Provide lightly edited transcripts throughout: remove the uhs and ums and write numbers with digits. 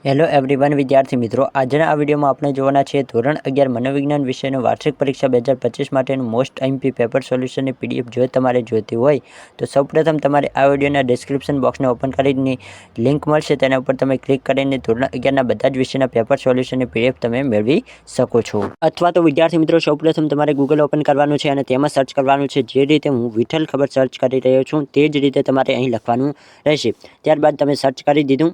Hello everyone વિદ્યાર્થી મિત્રો, આજના આ વિડીયોમાં આપણે જોવાના છીએ ધોરણ 11 મનોવિજ્ઞાન વિષયનું વાર્ષિક પરીક્ષા 2025 માટેનું મોસ્ટ આઈએમપી પેપર સોલ્યુશનની પીડીએફ જો તમારે જોઈતી હોય તો સૌપ્રથમ તમારે આ વિડીયોના ડિસ્ક્રિપ્શન બોક્સને ઓપન કરીને લિંક મળશે, તેના ઉપર તમે ક્લિક કરીને ધોરણ 11ના બધા જ વિષયના પેપર સોલ્યુશનની પીડીએફ તમે મેળવી શકો છો। અથવા તો વિદ્યાર્થી મિત્રો સૌપ્રથમ તમારે ગૂગલ ઓપન કરવાનું છે અને તેમાં સર્ચ કરવાનું છે। જે રીતે હું વિઠ્ઠલ ખબર સર્ચ કરી રહ્યો છું તે જ રીતે તમારે અહીં લખવાનું રહેશે। ત્યારબાદ તમે સર્ચ કરી દીધું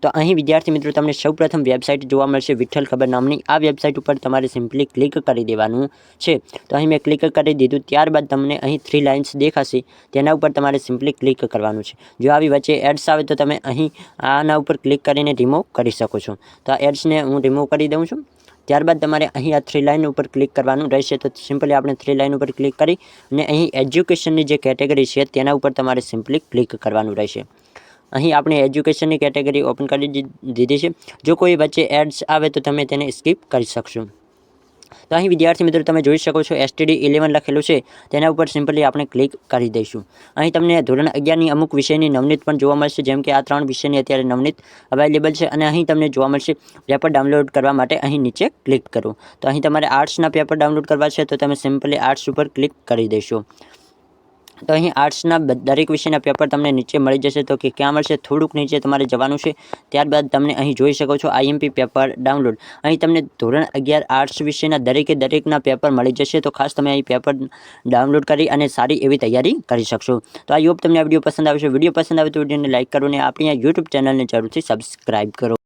તો અહીં વિદ્યાર્થી મિત્રો તમને સૌપ્રથમ વેબસાઇટ જોવા મળશે વિઠ્ઠલ ખબર નામની। આ વેબસાઇટ ઉપર તમારે સિમ્પલી ક્લિક કરી દેવાનું છે। તો અહીં મેં ક્લિક કરી દીધું। ત્યારબાદ તમને અહીં 3 લાઇન્સ દેખાશે, તેના ઉપર તમારે સિમ્પલી ક્લિક કરવાનું છે। જો આવી વચ્ચે એડ્સ આવે તો તમે અહીં આના ઉપર ક્લિક કરીને રિમૂવ કરી શકો છો। તો આ એડ્સને હું રિમૂવ કરી દઉં છું। ત્યારબાદ તમારે અહીં આ 3 લાઇન ઉપર ક્લિક કરવાનું રહેશે। તો સિમ્પલી આપણે 3 લાઇન ઉપર ક્લિક કરી અને અહીં એજ્યુકેશનની જે કેટેગરી છે તેના ઉપર તમારે સિમ્પલી ક્લિક કરવાનું રહેશે। અહીં આપણે એજ્યુકેશનની કેટેગરી ઓપન કરી દીધી છે। જો કોઈ વચ્ચે એડ્સ આવે તો તમે તેને સ્કીપ કરી શકશો। તો અહીં વિદ્યાર્થી મિત્રો તમે જોઈ શકો છો STD 11 લખેલું છે, તેના ઉપર સિમ્પલી આપણે ક્લિક કરી દઈશું। અહીં તમને ધોરણ 11ની અમુક વિષયની નવનીત પણ જોવા મળશે, જેમ કે આ 3 વિષયની અત્યારે નવનીત અવેલેબલ છે। અને અહીં તમને જોવા મળશે પેપર ડાઉનલોડ કરવા માટે અહીં નીચે ક્લિક કરો। તો અહીં તમારે આર્ટ્સના પેપર ડાઉનલોડ કરવા છે તો તમે સિમ્પલી આર્ટ્સ ઉપર ક્લિક કરી દેશો। તો અહીં આર્ટ્સના દરેક વિષયના પેપર તમને નીચે મળી જશે। તો કે ક્યાં મળશે, થોડુંક નીચે તમારે જવાનું છે। ત્યારબાદ તમને અહીં જોઈ શકો છો આઈએમપી પેપર ડાઉનલોડ। અહીં તમને ધોરણ 11 આર્ટ્સ વિષયના દરેકના પેપર મળી જશે। તો ખાસ તમે અહીં પેપર ડાઉનલોડ કરી અને સારી એવી તૈયારી કરી શકશો। તો આઈ હોપ તમને આ વિડીયો પસંદ આવશે। વિડીયો પસંદ આવે તો વિડીયોને લાઇક કરો અને આપણી આ યુટ્યુબ ચેનલને જરૂરથી સબસ્ક્રાઈબ કરો।